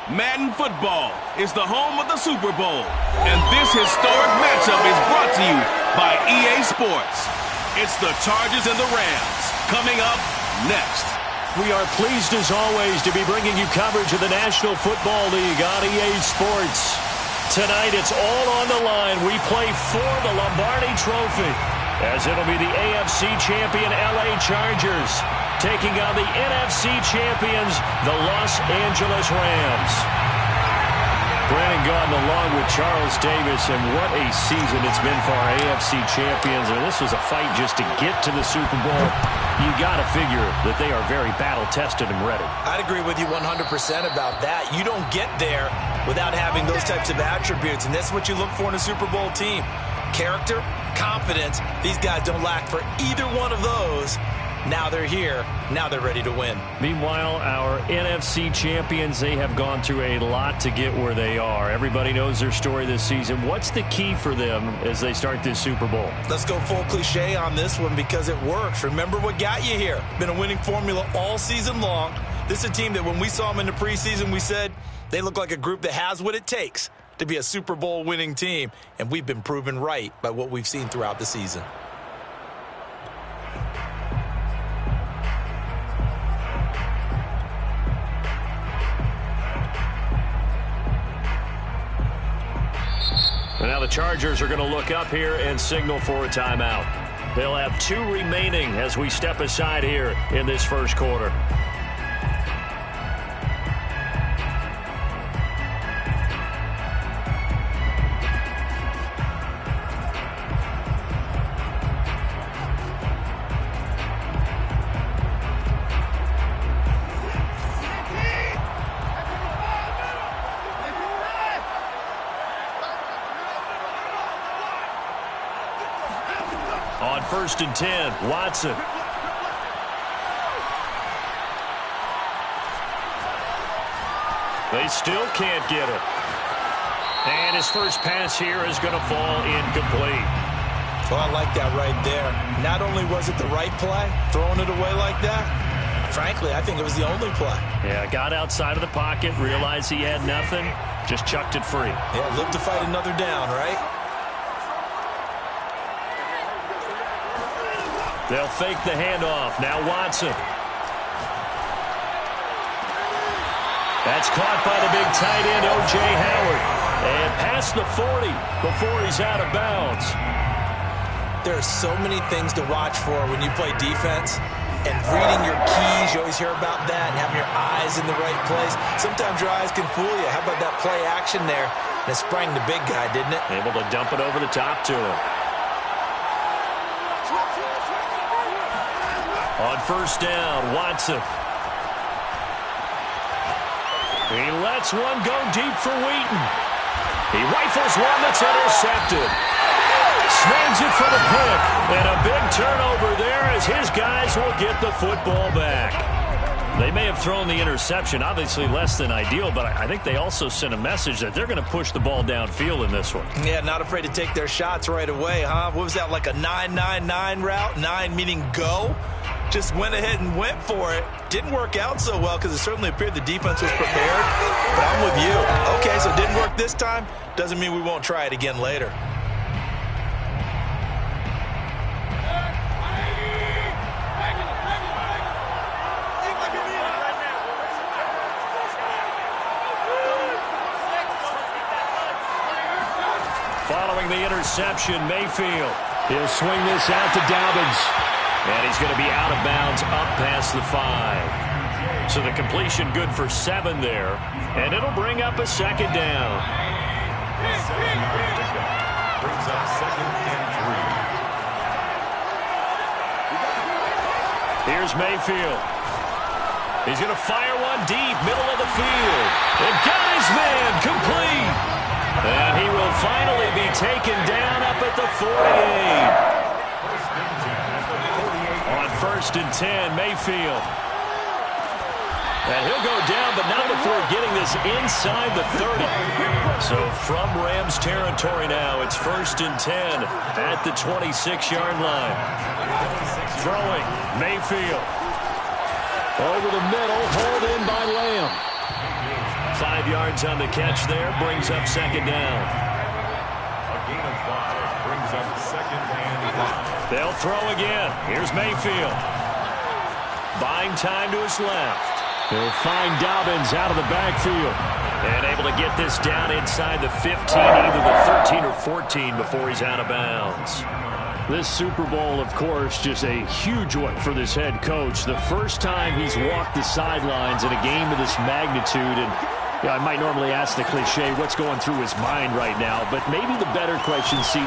Madden Football is the home of the Super Bowl, and this historic matchup is brought to you by EA Sports. It's the Chargers and the Rams coming up next. We are pleased as always to be bringing you coverage of the National Football League on EA Sports. Tonight it's all on the line. We play for the Lombardi Trophy, as it'll be the AFC champion LA Chargers taking on the NFC champions, the Los Angeles Rams. Brandon Gaudin along with Charles Davis, and what a season it's been for our AFC champions. And this was a fight just to get to the Super Bowl. You got to figure that they are very battle-tested and ready. I'd agree with you 100% about that. You don't get there without having those types of attributes, and that's what you look for in a Super Bowl team. Character, confidence. These guys don't lack for either one of those. Now they're here. Now they're ready to win. Meanwhile, our NFC champions, they have gone through a lot to get where they are. Everybody knows their story this season. What's the key for them as they start this Super Bowl? Let's go full cliche on this one because it works. Remember what got you here. Been a winning formula all season long. This is a team that when we saw them in the preseason, we said they look like a group that has what it takes to be a Super Bowl winning team. And we've been proven right by what we've seen throughout the season. And now the Chargers are going to look up here and signal for a timeout. They'll have 2 remaining as we step aside here in this first quarter. On 1st and 10, Watson. They still can't get it. And his first pass here is going to fall incomplete. Well, I like that right there. Not only was it the right play, throwing it away like that, frankly, I think it was the only play. Yeah, got outside of the pocket, realized he had nothing, just chucked it free. Yeah, live to fight another down, right? They'll fake the handoff. Now Watson. That's caught by the big tight end, O.J. Howard. And past the 40 before he's out of bounds. There are so many things to watch for when you play defense. And reading your keys, you always hear about that, and having your eyes in the right place. Sometimes your eyes can fool you. How about that play action there? And it sprang the big guy, didn't it? Able to dump it over the top to him. On 1st down, Watson. He lets one go deep for Wheaton. He rifles one that's intercepted. Snags it for the pick. And a big turnover there as his guys will get the football back. They may have thrown the interception, obviously less than ideal, but I think they also sent a message that they're going to push the ball downfield in this one. Yeah, not afraid to take their shots right away, huh? What was that, like a 9-9-9 route? 9 meaning go? Just went ahead and went for it. Didn't work out so well because it certainly appeared the defense was prepared. But I'm with you. Okay, so it didn't work this time. Doesn't mean we won't try it again later. Following the interception, Mayfield. He'll swing this out to Dobbins. And he's going to be out of bounds up past the 5. So the completion good for 7 there. And it'll bring up a 2nd down. Brings up 2nd and 3. Here's Mayfield. He's going to fire one deep, middle of the field. And got his man complete. And he will finally be taken down up at the 48. On 1st and 10, Mayfield. And he'll go down, but not before getting this inside the 30. So from Rams territory now, it's 1st and 10 at the 26-yard line. Throwing, Mayfield. Over the middle, hauled in by Lamb. 5 yards on the catch there. Brings up second down. A gain of 5 brings up second and 5. They'll throw again. Here's Mayfield. Buying time to his left. He'll find Dobbins out of the backfield. And able to get this down inside the 15, either the 13 or 14 before he's out of bounds. This Super Bowl, of course, just a huge one for this head coach. The first time he's walked the sidelines in a game of this magnitude. And I might normally ask the cliche, what's going through his mind right now? But maybe the better question, CD,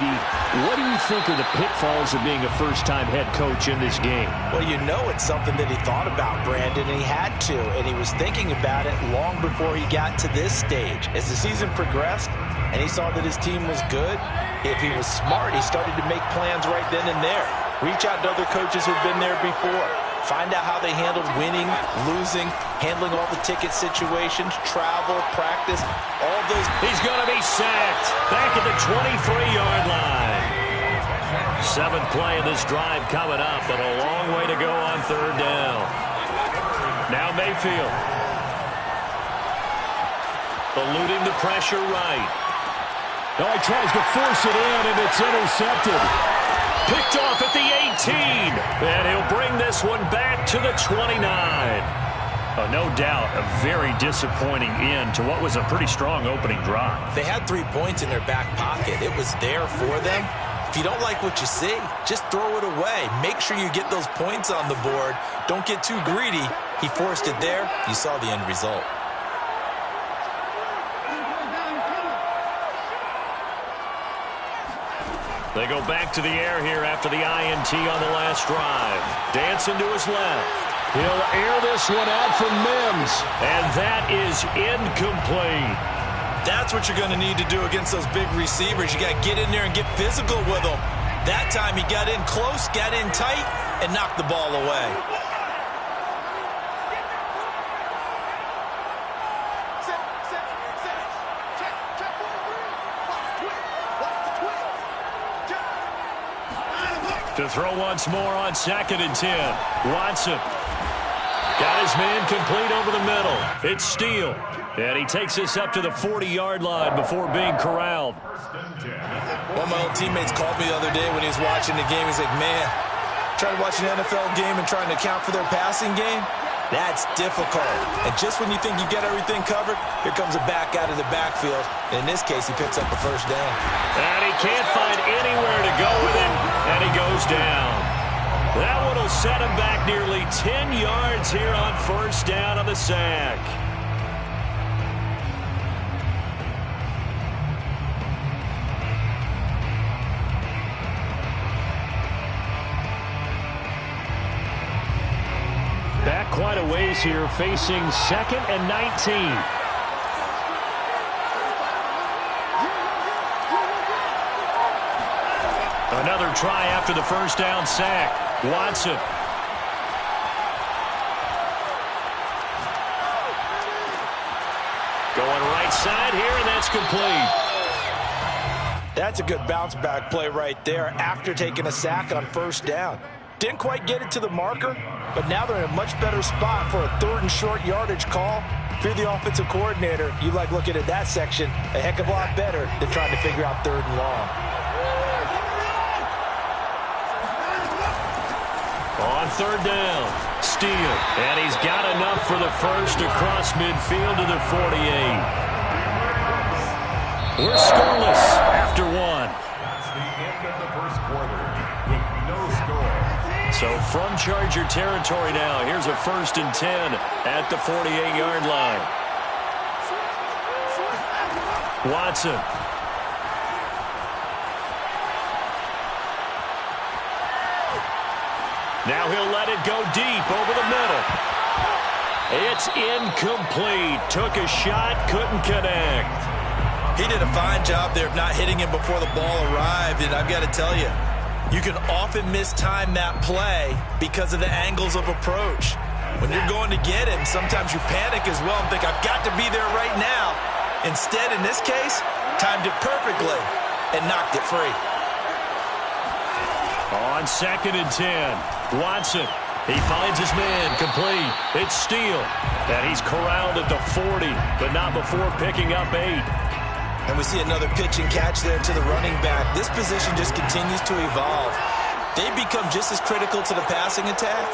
what do you think are the pitfalls of being a first-time head coach in this game? Well, you know it's something that he thought about, Brandon, and he had to. And he was thinking about it long before he got to this stage. As the season progressed and he saw that his team was good, if he was smart, he started to make plans right then and there. Reach out to other coaches who've been there before. Find out how they handled winning, losing, handling all the ticket situations, travel, practice, all those. He's going to be sacked back at the 23-yard line. 7th play of this drive coming up, but a long way to go on 3rd down. Now Mayfield. Eluding the pressure right. Oh, he tries to force it in, and it's intercepted. Picked off at the 18, and he'll bring this one back to the 29. No doubt a very disappointing end to what was a pretty strong opening drive. They had 3 points in their back pocket. It was there for them. If you don't like what you see, just throw it away. Make sure you get those points on the board. Don't get too greedy. He forced it there. You saw the end result. They go back to the air here after the INT on the last drive. Dancing to his left. He'll air this one out from Mims. And that is incomplete. That's what you're going to need to do against those big receivers. You got to get in there and get physical with them. That time he got in close, got in tight, and knocked the ball away. To throw once more on 2nd and 10. Watson. Got his man complete over the middle. It's Steele. And he takes this up to the 40-yard line before being corralled. One of my old teammates called me the other day when he was watching the game. He's like, man, trying to watch an NFL game and trying to account for their passing game? That's difficult. And just when you think you get everything covered, here comes a back out of the backfield. And in this case, he picks up a 1st down. And he can't find anywhere to go with it, and he goes down. That one will set him back nearly 10 yards here on 1st down on the sack. Back quite a ways here, facing 2nd and 19. Another try after the 1st down sack. Watson. Going right side here, and that's complete. That's a good bounce back play right there after taking a sack on 1st down. Didn't quite get it to the marker, but now they're in a much better spot for a 3rd and short yardage call. If you're the offensive coordinator, you like looking at that section a heck of a lot better than trying to figure out 3rd and long. On 3rd down, Steele. And he's got enough for the 1st across midfield to the 48. We're scoreless after 1. That's the end of the 1st quarter with no score. So from Charger territory now, here's a 1st and 10 at the 48-yard line. Watson. Now he'll let it go deep over the middle. It's incomplete. Took a shot, couldn't connect. He did a fine job there of not hitting him before the ball arrived, and I've got to tell you, you can often mistime that play because of the angles of approach. When you're going to get him, sometimes you panic as well and think, I've got to be there right now. Instead, in this case, timed it perfectly and knocked it free. On 2nd and 10, Watson. He finds his man, complete. It's Steele. And he's corralled at the 40, but not before picking up 8. And we see another pitch and catch there to the running back. This position just continues to evolve. They become just as critical to the passing attack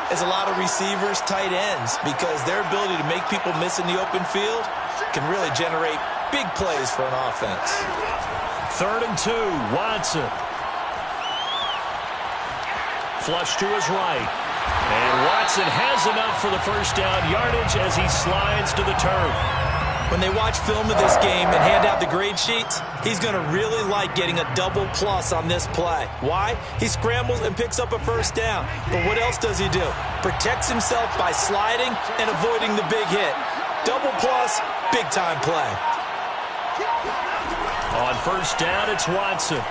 as a lot of receivers, tight ends, because their ability to make people miss in the open field can really generate big plays for an offense. 3rd and 2, Watson. Flush to his right. And Watson has enough for the first down yardage as he slides to the turf. When they watch film of this game and hand out the grade sheets, he's going to really like getting a double plus on this play. Why? He scrambles and picks up a first down. But what else does he do? Protects himself by sliding and avoiding the big hit. Double plus, big time play. On first down, it's Watson.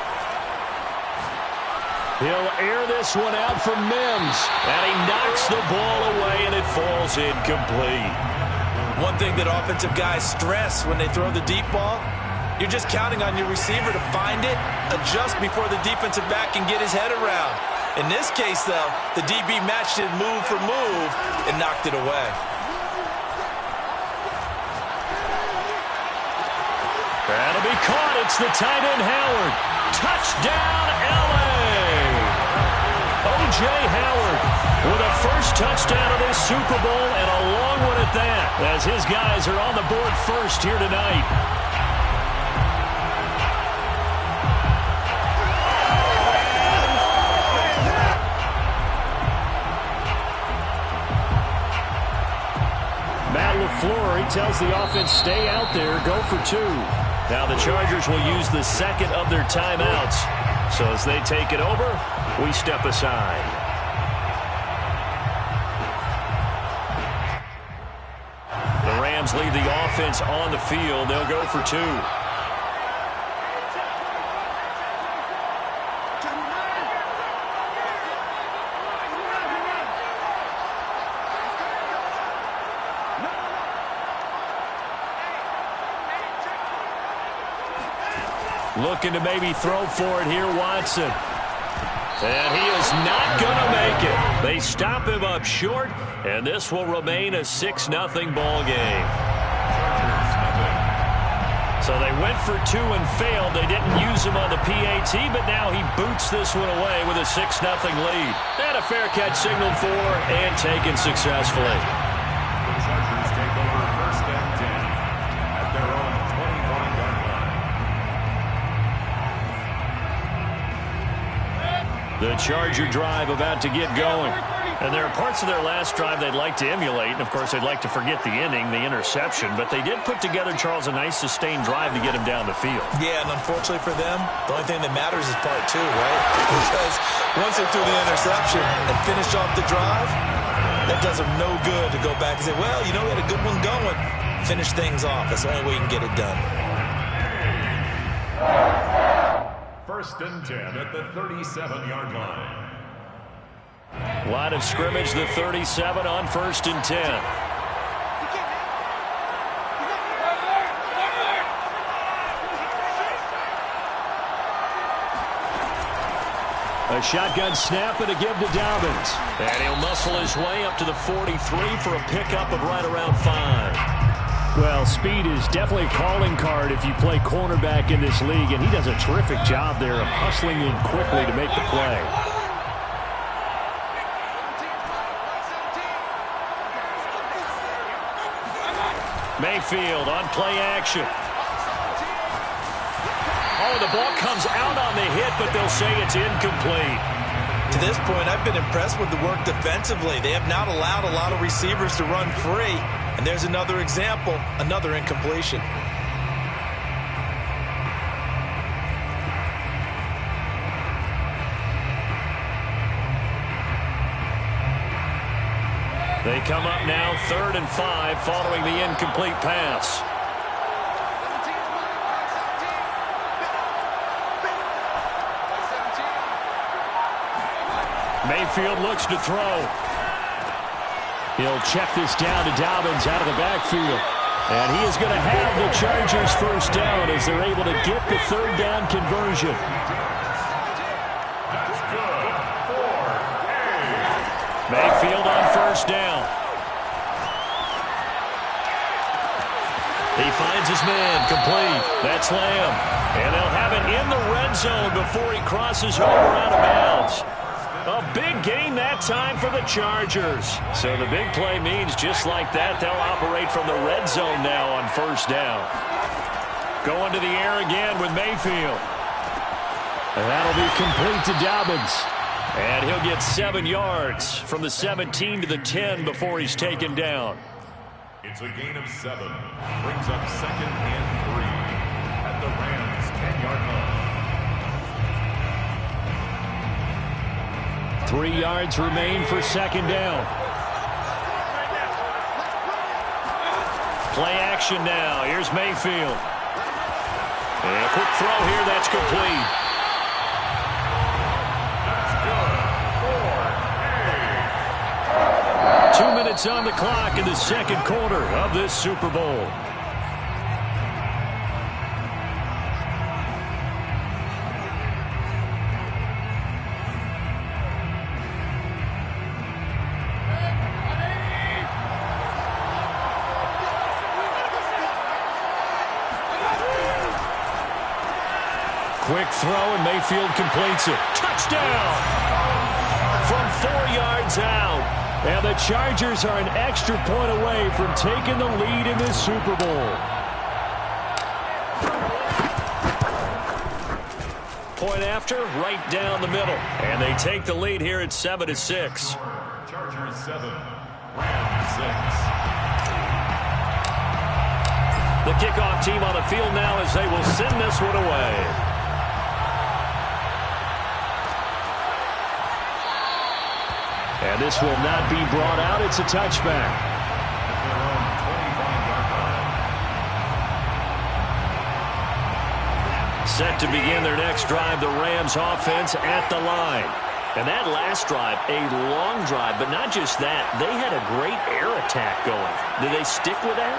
He'll air this one out for Mims. And he knocks the ball away, and it falls incomplete. One thing that offensive guys stress when they throw the deep ball, you're just counting on your receiver to find it, adjust before the defensive back can get his head around. In this case, though, the DB matched it move for move and knocked it away. That'll be caught. It's the tight end, Howard. Touchdown, L.A. O.J. Howard with a first touchdown of this Super Bowl, and a long one at that, as his guys are on the board first here tonight. Matt LaFleur, he tells the offense, stay out there, go for 2. Now the Chargers will use the second of their timeouts. So as they take it over, we step aside. The Rams leave the offense on the field. They'll go for 2. Looking to maybe throw for it here, Watson. And he is not going to make it. They stop him up short, and this will remain a 6-0 ball game. So they went for 2 and failed. They didn't use him on the PAT, but now he boots this one away with a 6-0 lead. And a fair catch signaled for and taken successfully. The Chargers take over 1st and 10 at their own 25-yard line. The Charger drive about to get going. And there are parts of their last drive they'd like to emulate. And, of course, they'd like to forget the inning, the interception. But they did put together, Charles, a nice sustained drive to get him down the field. Yeah, and unfortunately for them, the only thing that matters is part 2, right? Because once they threw the interception and finished off the drive, that does them no good to go back and say, well, you know, we had a good one going. Finish things off. That's the only way you can get it done. 1st and 10 at the 37-yard line. Line of scrimmage, the 37 on 1st and 10. A shotgun snap and a give to Dobbins. And he'll muscle his way up to the 43 for a pickup of right around 5. Well, speed is definitely a calling card if you play cornerback in this league, and he does a terrific job there of hustling in quickly to make the play. Mayfield on play action. Oh, the ball comes out on the hit, but they'll say it's incomplete. To this point, I've been impressed with the work defensively. They have not allowed a lot of receivers to run free. And there's another example, another incompletion. They come up now 3rd and 5 following the incomplete pass. Mayfield looks to throw. He'll check this down to Dobbins out of the backfield. And he is going to have the Chargers first down as they're able to get the 3rd down conversion. That's good. 4. Mayfield He finds his man, complete. That's Lamb. And they'll have it in the red zone before he crosses over out of bounds. A big gain that time for the Chargers. So the big play means just like that, they'll operate from the red zone now on first down. Going to the air again with Mayfield. And that'll be complete to Dobbins. And he'll get 7 yards from the 17 to the 10 before he's taken down. It's a gain of 7. Brings up 2nd and 3 at the Rams' 10-yard line. 3 yards remain for second down. Play action now. Here's Mayfield. And a quick throw here. That's complete. That's good. 2 minutes on the clock in the second quarter of this Super Bowl. Quick throw, and Mayfield completes it. Touchdown! From 4 yards out. And the Chargers are an extra point away from taking the lead in this Super Bowl. Point after, right down the middle. And they take the lead here at 7-6. Chargers 7, Rams 6. The kickoff team on the field now as they will send this one away. And this will not be brought out. It's a touchback. Set to begin their next drive, the Rams offense at the line. And that last drive, a long drive, but not just that. They had a great air attack going. Did they stick with that?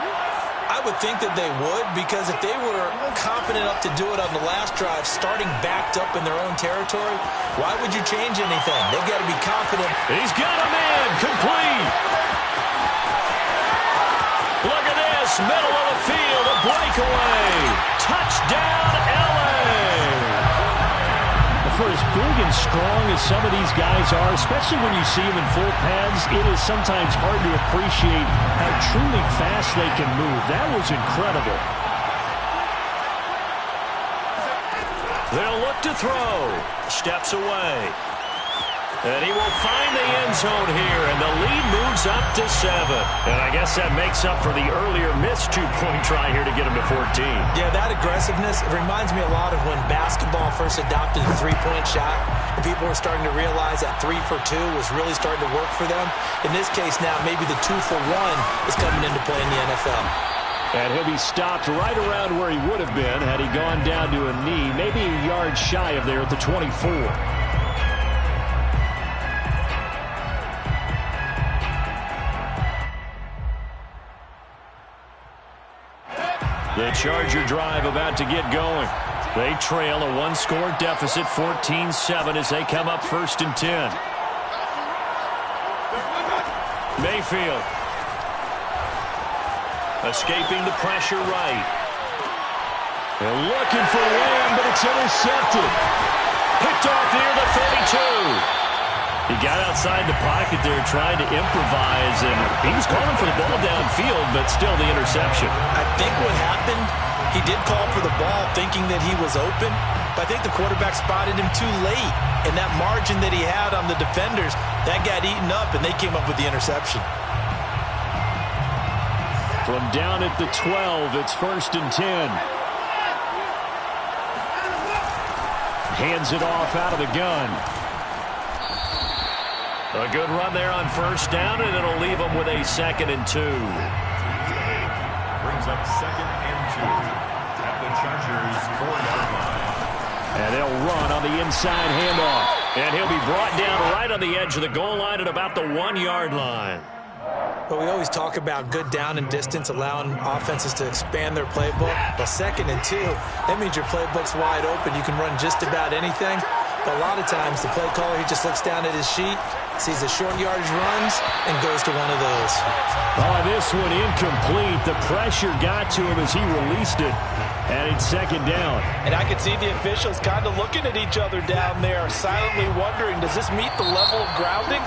I would think that they would, because if they were confident enough to do it on the last drive, starting backed up in their own territory, why would you change anything? They've got to be confident. He's got a man, complete. Look at this, middle of the field, a breakaway. Touchdown, LA. For as big and strong as some of these guys are, especially when you see them in full pads, it is sometimes hard to appreciate how truly fast they can move. That was incredible. They'll look to throw. Steps away. And he will find the end zone here, and the lead moves up to 7. And I guess that makes up for the earlier missed two-point try here to get him to 14. Yeah, that aggressiveness, it reminds me a lot of when basketball first adopted the three-point shot, and people were starting to realize that 3 for 2 was really starting to work for them. In this case now, maybe the 2 for 1 is coming into play in the NFL. And he'll be stopped right around where he would have been had he gone down to a knee, maybe a yard shy of there at the 24. The Charger drive about to get going. They trail a one-score deficit, 14-7, as they come up 1st and 10. Mayfield. Escaping the pressure right. They're looking for Lamb, but it's intercepted. Picked off near the 32. He got outside the pocket there trying to improvise, and he was calling for the ball downfield, but still the interception. I think what happened, he did call for the ball thinking that he was open, but I think the quarterback spotted him too late, and that margin that he had on the defenders, that got eaten up, and they came up with the interception. From down at the 12, it's 1st and 10. Hands it off out of the gun. A good run there on 1st down, and it'll leave them with a 2nd and 2. Brings up 2nd and 2 at the Chargers' 4-yard line. And they'll run on the inside handoff. And he'll be brought down right on the edge of the goal line at about the 1-yard line. But we always talk about good down and distance, allowing offenses to expand their playbook. Well, 2nd and 2, that means your playbook's wide open. You can run just about anything. But a lot of times, the play caller, he just looks down at his sheet, sees the short yardage runs, and goes to one of those. Oh, this one incomplete. The pressure got to him as he released it. And it's second down. And I could see the officials kind of looking at each other down there, silently wondering, does this meet the level of grounding?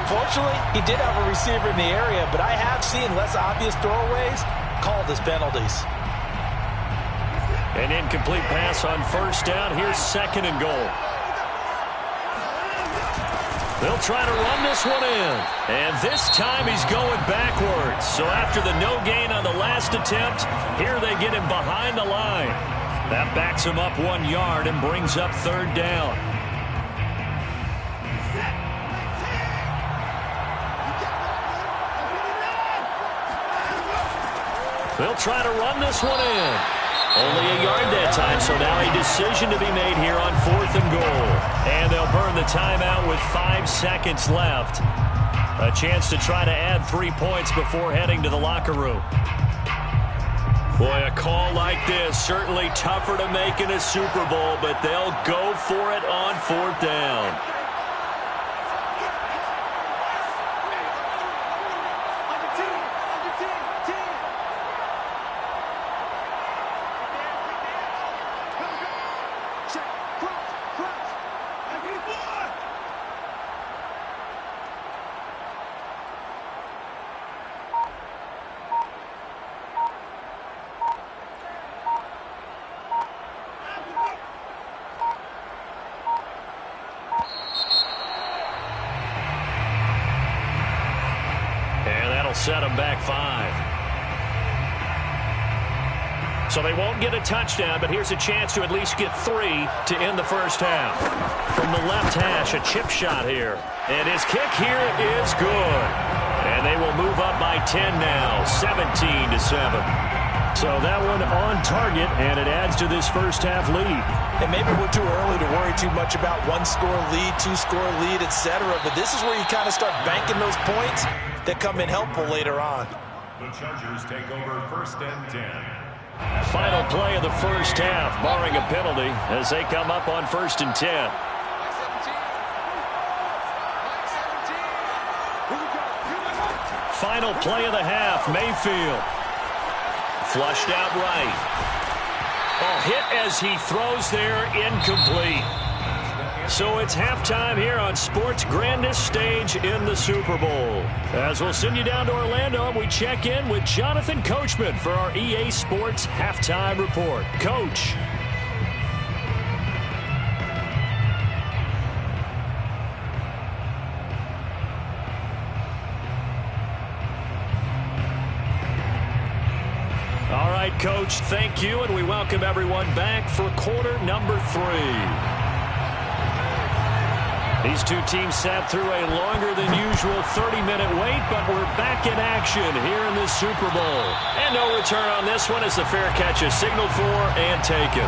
Fortunately, he did have a receiver in the area, but I have seen less obvious throwaways called as penalties. An incomplete pass on first down. Here's second and goal. They'll try to run this one in. And this time he's going backwards. So after the no gain on the last attempt, here they get him behind the line. That backs him up 1 yard and brings up third down. They'll try to run this one in. Only a yard that time, so now a decision to be made here on 4th and goal. And they'll burn the timeout with 5 seconds left. A chance to try to add 3 points before heading to the locker room. Boy, a call like this, certainly tougher to make in a Super Bowl, but they'll go for it on 4th down. Set him back 5. So they won't get a touchdown, but here's a chance to at least get 3 to end the first half. From the left hash, a chip shot here. And his kick here is good. And they will move up by 10 now, 17-7. So that one on target, and it adds to this first half lead. And maybe we're too early to worry too much about 1-score lead, 2-score lead, etc. But this is where you kind of start banking those points that come in helpful later on. The Chargers take over 1st and 10. Final play of the first half, barring a penalty, as they come up on 1st and 10. Final play of the half, Mayfield. Flushed out right. Oh, hit as he throws there, incomplete. So it's halftime here on sports' grandest stage in the Super Bowl. As we'll send you down to Orlando, we check in with Jonathan Coachman for our EA Sports Halftime Report. Coach. All right, Coach, thank you, and we welcome everyone back for quarter number 3. These two teams sat through a longer than usual 30-minute wait, but we're back in action here in the Super Bowl. And no return on this one as the fair catch is signaled for and taken.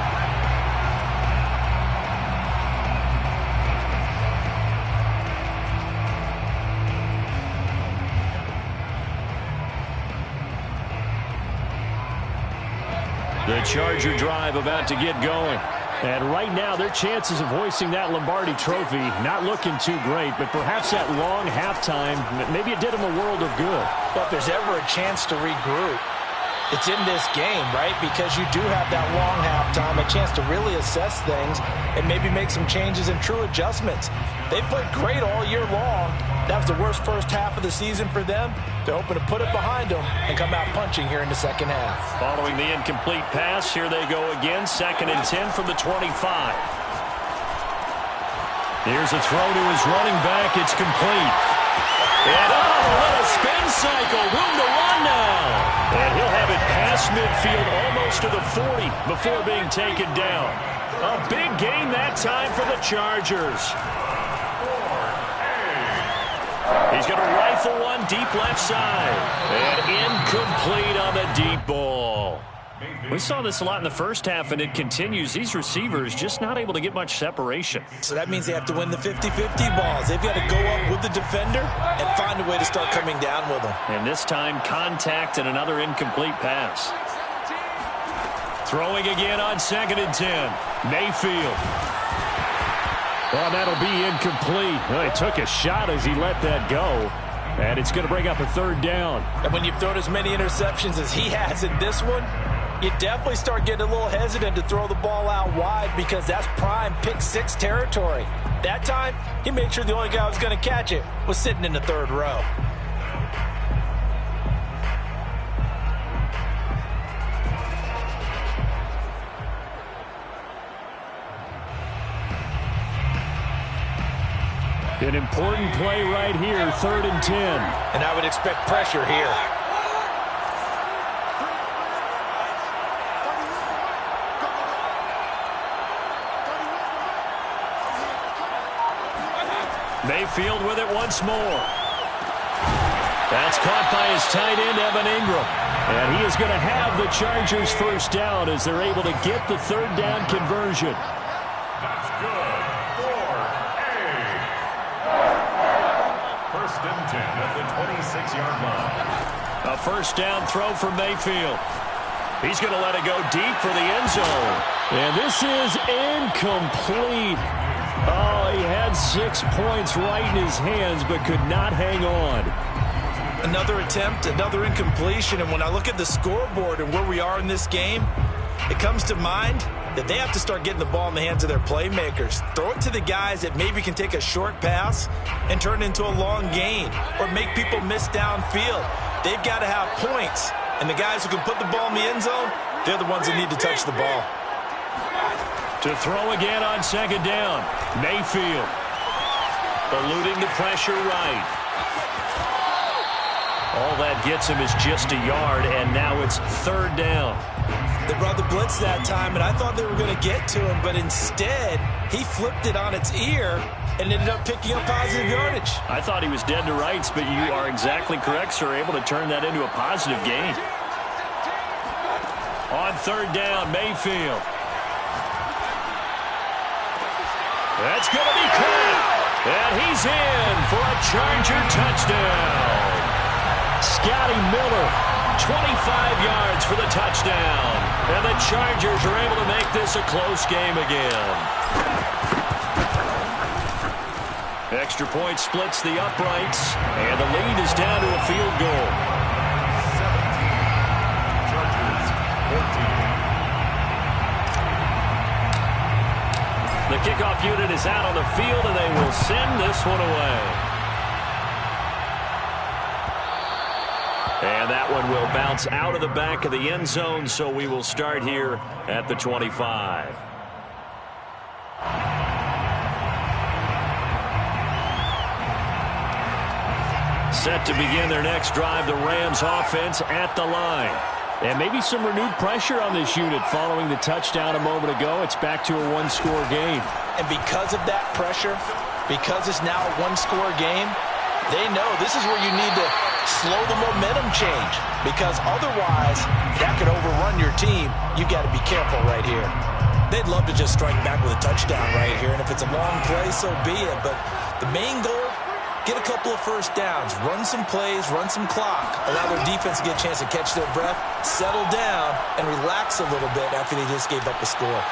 The Charger drive about to get going. And right now, their chances of hoisting that Lombardi trophy not looking too great, but perhaps that long halftime, maybe it did them a world of good. Well, if there's ever a chance to regroup, it's in this game, right? Because you do have that long halftime, a chance to really assess things and maybe make some changes and true adjustments. They played great all year long. That was the worst first half of the season for them. They're hoping to put it behind them and come out punching here in the second half. Following the incomplete pass, here they go again, 2nd and 10 from the 25. Here's a throw to his running back. It's complete. And a little spin cycle. Room to run now. And he'll have it past midfield almost to the 40 before being taken down. A big gain that time for the Chargers. He's going to rifle one deep left side. And incomplete on the deep ball. We saw this a lot in the first half, and it continues. These receivers just not able to get much separation. So that means they have to win the 50-50 balls. They've got to go up with the defender and find a way to start coming down with them. And this time, contact and another incomplete pass. Throwing again on 2nd and 10. Mayfield. Well, that'll be incomplete. Well, he took a shot as he let that go. And it's going to bring up a third down. And when you've thrown as many interceptions as he has in this one, you definitely start getting a little hesitant to throw the ball out wide because that's prime pick six territory. That time, he made sure the only guy who was going to catch it was sitting in the third row. An important play right here, 3rd and 10. And I would expect pressure here. Mayfield with it once more. That's caught by his tight end, Evan Ingram. And he is going to have the Chargers first down as they're able to get the third down conversion. That's good. 1st and 10 at the 26-yard line. A first down throw for Mayfield. He's going to let it go deep for the end zone. And this is incomplete. Oh, he had 6 points right in his hands but could not hang on. Another attempt, another incompletion. And when I look at the scoreboard and where we are in this game, it comes to mind that they have to start getting the ball in the hands of their playmakers. Throw it to the guys that maybe can take a short pass and turn it into a long gain or make people miss downfield. They've got to have points. And the guys who can put the ball in the end zone, they're the ones that need to touch the ball. To throw again on 2nd down. Mayfield eluding the pressure right. All that gets him is just a yard, and now it's 3rd down. They brought the blitz that time, and I thought they were going to get to him, but instead, he flipped it on its ear and ended up picking up positive yardage. I thought he was dead to rights, but you are exactly correct, sir, able to turn that into a positive gain. On 3rd down, Mayfield. That's going to be caught, and he's in for a Charger touchdown. Scotty Miller, 25 yards for the touchdown. And the Chargers are able to make this a close game again. Extra point splits the uprights, and the lead is down to a field goal. 17, Chargers 14. The kickoff unit is out on the field, and they will send this one away. And that one will bounce out of the back of the end zone, so we will start here at the 25. Set to begin their next drive, the Rams offense at the line. And maybe some renewed pressure on this unit following the touchdown a moment ago. It's back to a one-score game. And because of that pressure, because it's now a one-score game, they know this is where you need to slow the momentum change, because otherwise that could overrun your team. You've got to be careful right here. They'd love to just strike back with a touchdown right here, and if it's a long play, so be it. But the main goal, get a couple of first downs, run some plays, run some clock, allow their defense to get a chance to catch their breath, settle down, and relax a little bit after they just gave up a score.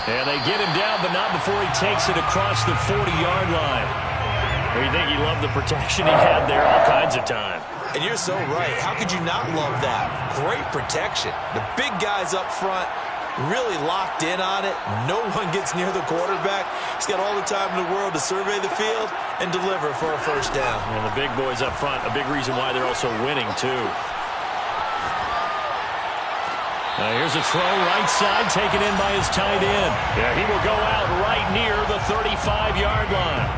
And they get him down, but not before he takes it across the 40-yard line. Or you think he loved the protection he had there all kinds of time. And you're so right. How could you not love that? Great protection. The big guys up front really locked in on it. No one gets near the quarterback. He's got all the time in the world to survey the field and deliver for a first down. And the big boys up front, a big reason why they're also winning, too. Now here's a throw right side taken in by his tight end. Yeah, he will go out right near the 35-yard line.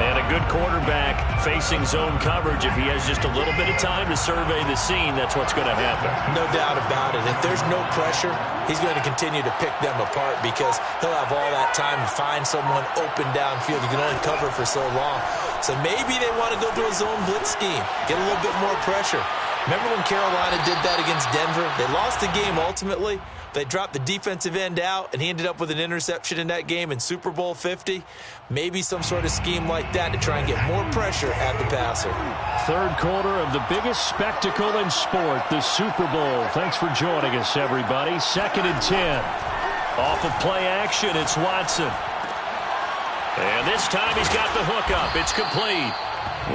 And a good quarterback facing zone coverage. If he has just a little bit of time to survey the scene, that's what's going to happen. No doubt about it. If there's no pressure, he's going to continue to pick them apart because he'll have all that time to find someone open downfield. You can only cover for so long. So maybe they want to go to a zone blitz scheme, get a little bit more pressure. Remember when Carolina did that against Denver? They lost the game ultimately. They dropped the defensive end out, and he ended up with an interception in that game in Super Bowl 50. Maybe some sort of scheme like that to try and get more pressure at the passer. Third quarter of the biggest spectacle in sport, the Super Bowl. Thanks for joining us, everybody. 2nd and 10. Off of play action, it's Watson. And this time he's got the hook up. It's complete.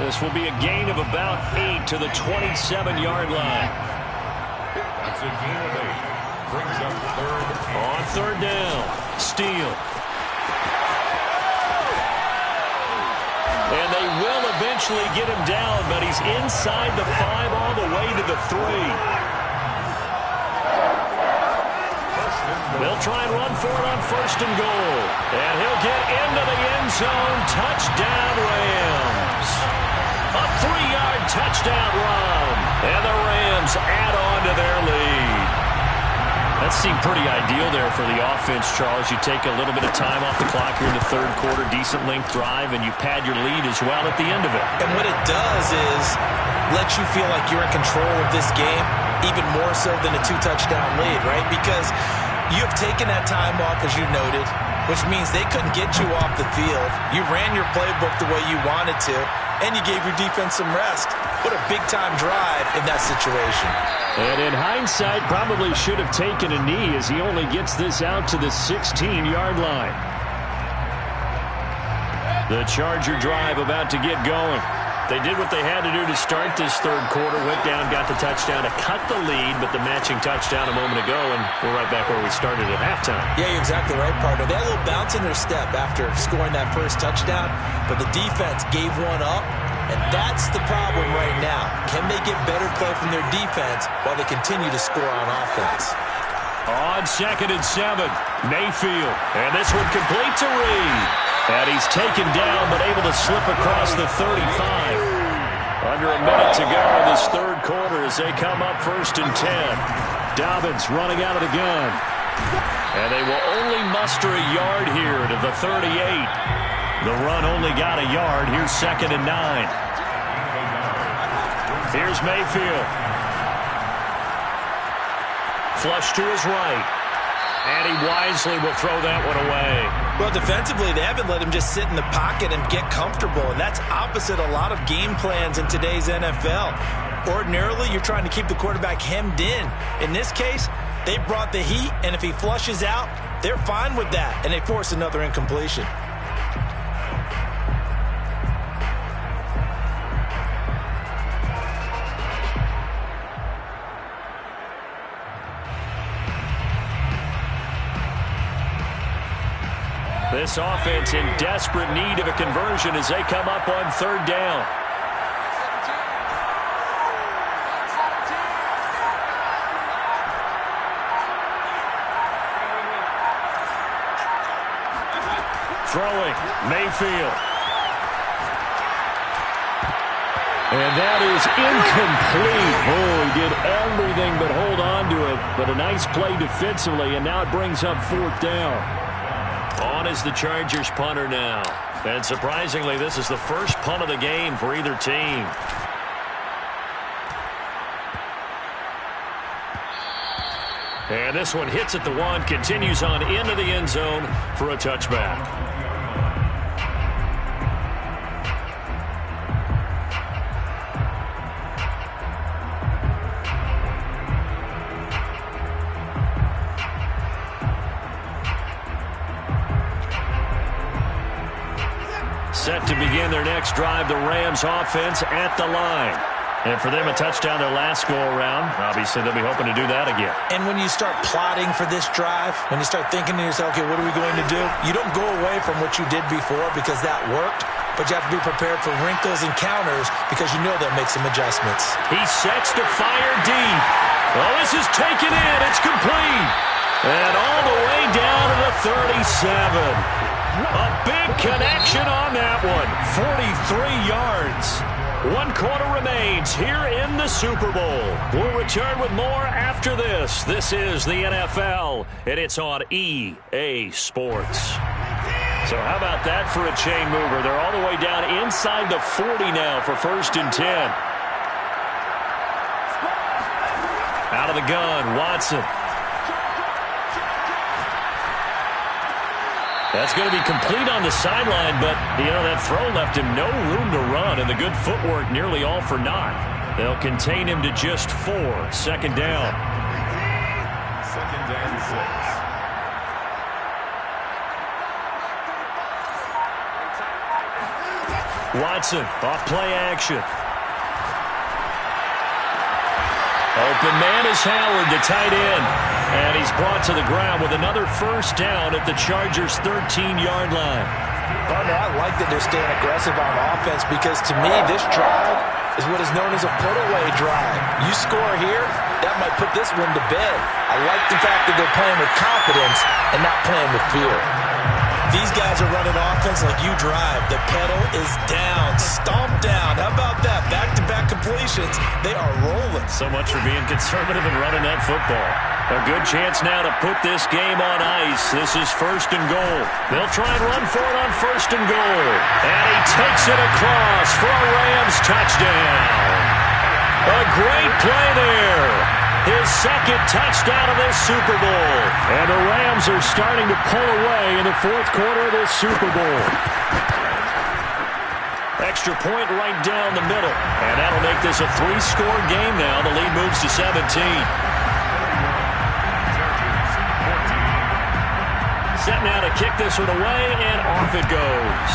This will be a gain of about 8 to the 27-yard line. That's a gain of 8. Brings up third. On third down, Steele. And they will eventually get him down, but he's inside the 5 all the way to the 3. They'll try and run for it on first and goal. And he'll get into the end zone. Touchdown, Rams. A 3-yard touchdown run. And the Rams add on to their lead. That seemed pretty ideal there for the offense, Charles. You take a little bit of time off the clock here in the third quarter, decent length drive, and you pad your lead as well at the end of it. And what it does is let you feel like you're in control of this game, even more so than a 2-touchdown lead, right? Because you have taken that time off, as you noted, which means they couldn't get you off the field. You ran your playbook the way you wanted to, and you gave your defense some rest. What a big-time drive in that situation. And in hindsight, probably should have taken a knee as he only gets this out to the 16-yard line. The Charger drive about to get going. They did what they had to do to start this third quarter. Went down, got the touchdown to cut the lead, but the matching touchdown a moment ago, and we're right back where we started at halftime. Yeah, you're exactly right, partner. They had a little bounce in their step after scoring that first touchdown, but the defense gave one up, and that's the problem right now. Can they get better play from their defense while they continue to score on offense? On 2nd and 7, Mayfield, and this one complete to Reed. And he's taken down, but able to slip across the 35. Under a minute to go in this third quarter as they come up 1st and 10. Dobbins running out of the gun. And they will only muster a yard here to the 38. The run only got a yard. Here's 2nd and 9. Here's Mayfield. Flush to his right. And he wisely will throw that one away. Well, defensively, they haven't let him just sit in the pocket and get comfortable, and that's opposite a lot of game plans in today's NFL. Ordinarily, you're trying to keep the quarterback hemmed in. In this case, they brought the heat, and if he flushes out, they're fine with that, and they force another incompletion. This offense in desperate need of a conversion as they come up on third down. Throwing, Mayfield. And that is incomplete. Oh, he did everything but hold on to it. But a nice play defensively, and now it brings up 4th down. On is the Chargers punter now. And surprisingly, this is the first punt of the game for either team. And this one hits at the 1, continues on into the end zone for a touchback. Set to begin their next drive, the Rams offense at the line. And for them, a touchdown their last go-around. Obviously, they'll be hoping to do that again. And when you start plotting for this drive, when you start thinking to yourself, okay, what are we going to do? You don't go away from what you did before because that worked, but you have to be prepared for wrinkles and counters because you know they'll make some adjustments. He sets to fire deep. Oh, this is taken in. It's complete. And all the way down to the 37. A big connection on that one. 43 yards. 1 quarter remains here in the Super Bowl. We'll return with more after this. This is the NFL, and it's on EA Sports. So how about that for a chain mover? They're all the way down inside the 40 now for 1st and 10. Out of the gun, Watson. That's going to be complete on the sideline, but, you know, that throw left him no room to run, and the good footwork nearly all for naught. They'll contain him to just 4. 2nd down. 2nd and 6. Watson off play action. Open man is Howard, the tight end. And he's brought to the ground with another first down at the Chargers' 13-yard line. Partner, I like that they're staying aggressive on offense because to me this drive is what is known as a put-away drive. You score here, that might put this one to bed. I like the fact that they're playing with confidence and not playing with fear. These guys are running offense like you drive. The pedal is down, stomped down. How about that? Back-to-back completions. They are rolling. So much for being conservative and running that football. A good chance now to put this game on ice. This is 1st and goal. They'll try and run for it on 1st and goal. And he takes it across for a Rams touchdown. A great play there. His second touchdown of this Super Bowl. And the Rams are starting to pull away in the 4th quarter of this Super Bowl. Extra point right down the middle. And that'll make this a 3-score game now. The lead moves to 17. Set now to kick this one away, and off it goes.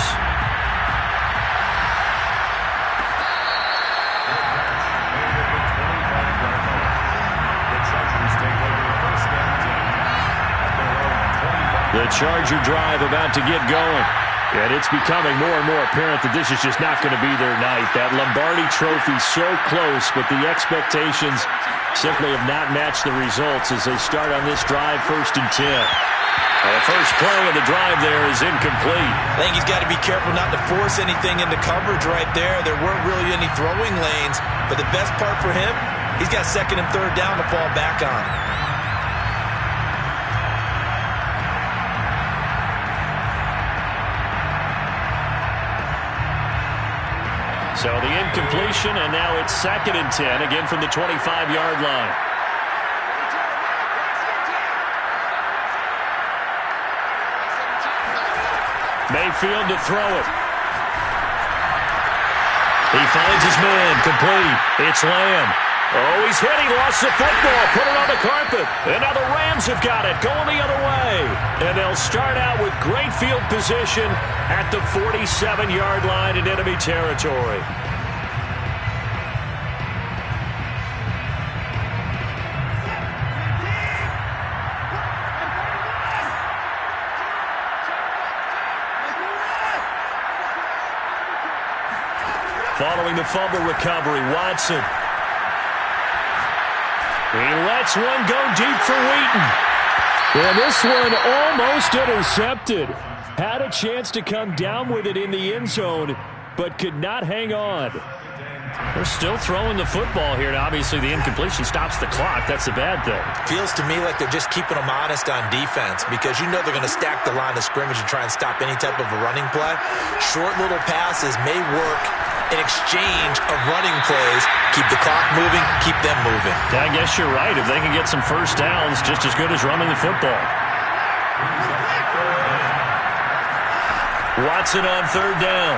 The Charger drive about to get going. And it's becoming more and more apparent that this is just not going to be their night. That Lombardi trophy so close, but the expectations simply have not matched the results as they start on this drive 1st and 10. The first play of the drive there is incomplete. I think he's got to be careful not to force anything into coverage right there. There weren't really any throwing lanes, but the best part for him, he's got 2nd and 3rd down to fall back on. So the incompletion, and now it's 2nd and 10, again from the 25-yard line. Mayfield to throw it. He finds his man, complete. It's Lamb. Oh, he's hit. He lost the football. Put it on the carpet. And now the Rams have got it, going the other way. And they'll start out with great field position at the 47-yard line in enemy territory. Following the fumble recovery, Watson. He lets one go deep for Wheaton. And this one almost intercepted. Had a chance to come down with it in the end zone, but could not hang on. They're still throwing the football here, and obviously the incompletion stops the clock. That's the bad thing. Feels to me like they're just keeping them honest on defense because you know they're going to stack the line of scrimmage and try and stop any type of a running play. Short little passes may work in exchange of running plays. Keep the clock moving, keep them moving. Yeah, I guess you're right. If they can get some first downs, just as good as running the football. Watson on 3rd down.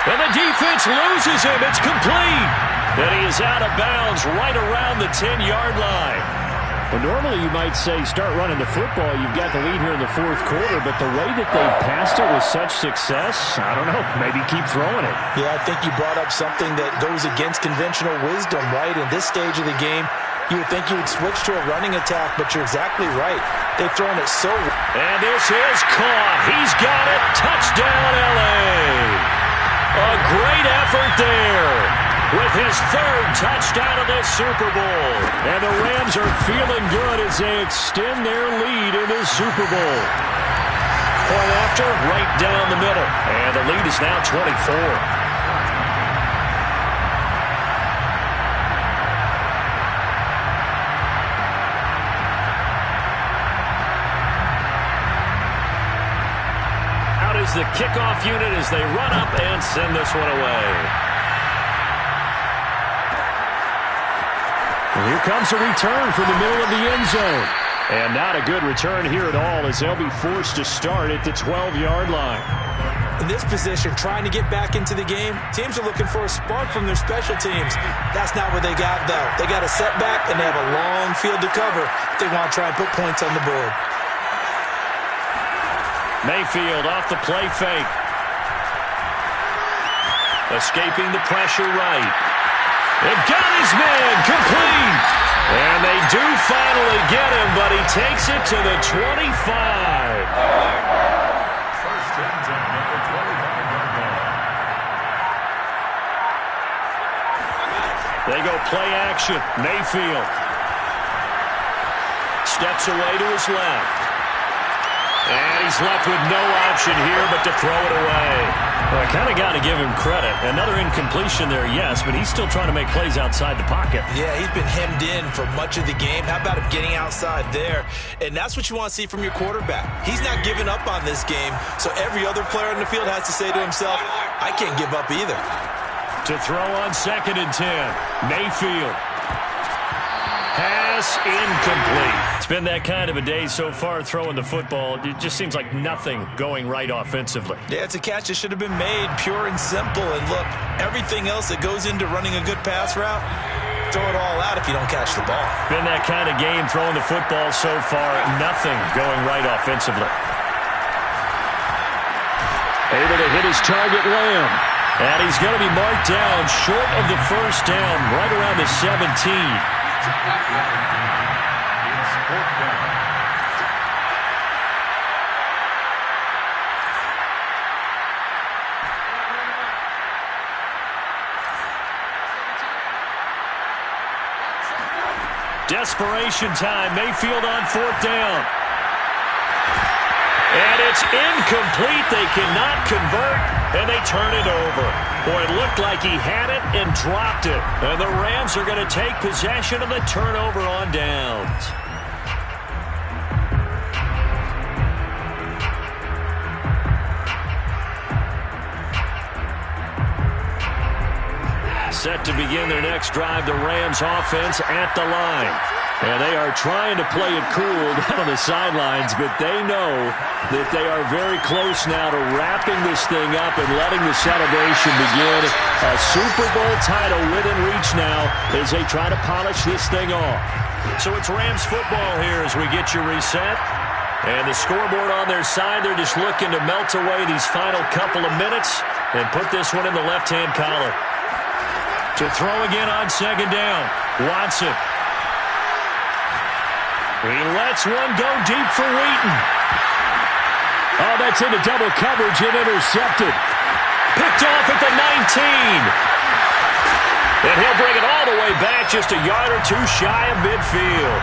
And the defense loses him. It's complete. And he is out of bounds right around the 10-yard line. Well, normally you might say start running the football. You've got the lead here in the 4th quarter, but the way that they've passed it with such success, I don't know, maybe keep throwing it. Yeah, I think you brought up something that goes against conventional wisdom, right? In this stage of the game, you would think you would switch to a running attack, but you're exactly right. They've thrown it so well. And this is caught. He's got it. Touchdown, L.A. A great effort there with his 3rd touchdown of this Super Bowl. And the Rams are feeling good as they extend their lead in this Super Bowl. Point after, right down the middle. And the lead is now 24. The kickoff unit as they run up and send this one away. And here comes a return from the middle of the end zone. And not a good return here at all as they'll be forced to start at the 12-yard line. In this position, trying to get back into the game, teams are looking for a spark from their special teams. That's not what they got, though. They got a setback, and they have a long field to cover if they want to try and put points on the board. Mayfield off the play fake. Escaping the pressure right. They've got his man complete. And they do finally get him, but he takes it to the 25. First and 10 at the 25-yard line. They go play action. Mayfield steps away to his left. And he's left with no option here but to throw it away. Well, I kind of got to give him credit. Another incompletion there, yes, but he's still trying to make plays outside the pocket. Yeah, he's been hemmed in for much of the game. How about him getting outside there? And that's what you want to see from your quarterback. He's not giving up on this game, so every other player in the field has to say to himself, I can't give up either. To throw on 2nd and 10, Mayfield. Pass incomplete. It's been that kind of a day so far throwing the football. It just seems like nothing going right offensively. Yeah, it's a catch that should have been made, pure and simple. And look, everything else that goes into running a good pass route, throw it all out if you don't catch the ball. Been that kind of game throwing the football so far. Nothing going right offensively. Able to hit his target, Lamb. And he's going to be marked down short of the first down, right around the 17. It's 4th down. Desperation time. Mayfield on 4th down. And it's incomplete. They cannot convert, and they turn it over. Boy, it looked like he had it and dropped it. And the Rams are going to take possession of the turnover on downs. Set to begin their next drive, the Rams offense at the line. And they are trying to play it cool down on the sidelines, but they know that they are very close now to wrapping this thing up and letting the celebration begin. A Super Bowl title within reach now as they try to polish this thing off. So it's Rams football here as we get you reset. And the scoreboard on their side, they're just looking to melt away these final couple of minutes and put this one in the left-hand column. To throw again on 2nd down, Watson. He lets one go deep for Wheaton. Oh, that's into double coverage and intercepted. Picked off at the 19. And he'll bring it all the way back just a yard or two shy of midfield.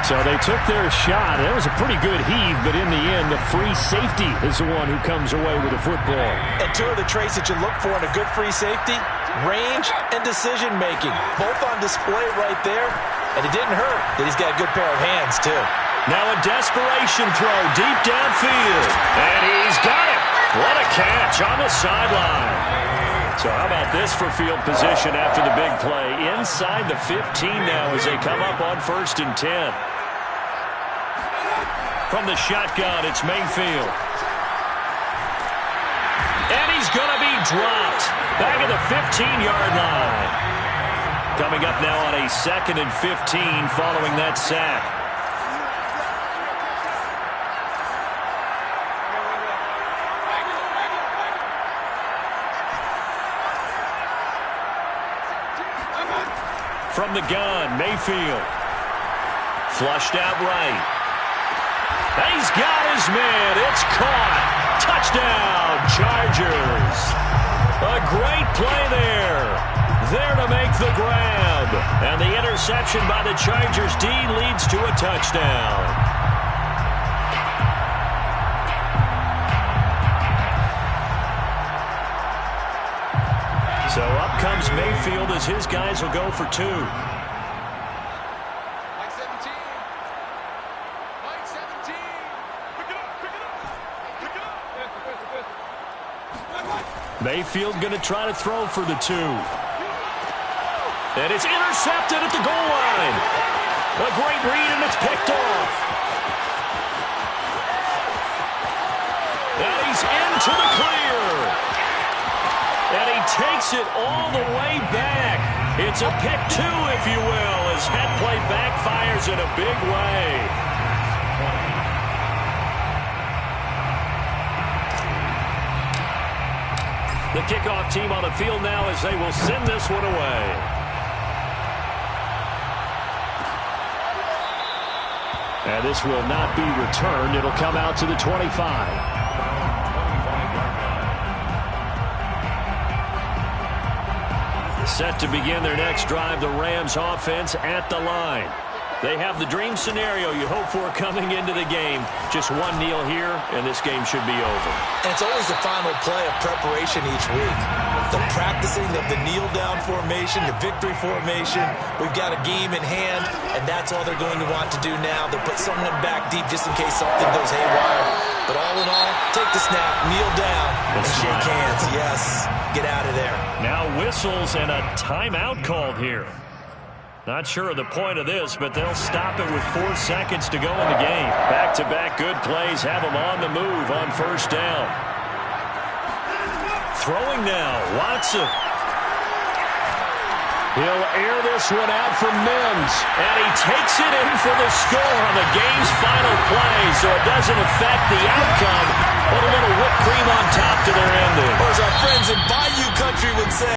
So they took their shot. That was a pretty good heave, but in the end, the free safety is the one who comes away with the football. And two of the traits that you look for in a good free safety, range and decision-making. Both on display right there. And it didn't hurt that he's got a good pair of hands, too. Now a desperation throw deep downfield. And he's got it. What a catch on the sideline. So how about this for field position after the big play? Inside the 15 now as they come up on 1st and 10. From the shotgun, it's Mayfield. And he's going to be dropped. Back at the 15-yard line. Coming up now on a 2nd and 15 following that sack. From the gun, Mayfield. Flushed out right. And he's got his man. It's caught. Touchdown, Chargers. A great play there. There to make the grab. And the interception by the Chargers D leads to a touchdown. So up comes Mayfield as his guys will go for 2. Mayfield going to try to throw for the 2. And it's intercepted at the goal line. A great read, and it's picked off. And he's into the clear. And he takes it all the way back. It's a pick 2, if you will, as head play backfires in a big way. The kickoff team on the field now as they will send this one away. And this will not be returned. It'll come out to the 25. Set to begin their next drive, the Rams offense at the line. They have the dream scenario you hope for coming into the game. Just one kneel here, and this game should be over. And it's always the final play of preparation each week. The practicing of the kneel-down formation, the victory formation. We've got a game in hand, and that's all they're going to want to do now. They'll put someone back deep just in case something goes haywire. But all in all, take the snap, kneel down, and shake hands. Yes, get out of there. Now whistles and a timeout called here. Not sure of the point of this, but they'll stop it with 4 seconds to go in the game. Back-to-back good plays have them on the move on first down. Throwing now, Watson. He'll air this one out for Mims, and he takes it in for the score on the game's final play, so it doesn't affect the outcome, but a little whipped cream on top to their ending. Or as our friends in Bayou Country would say,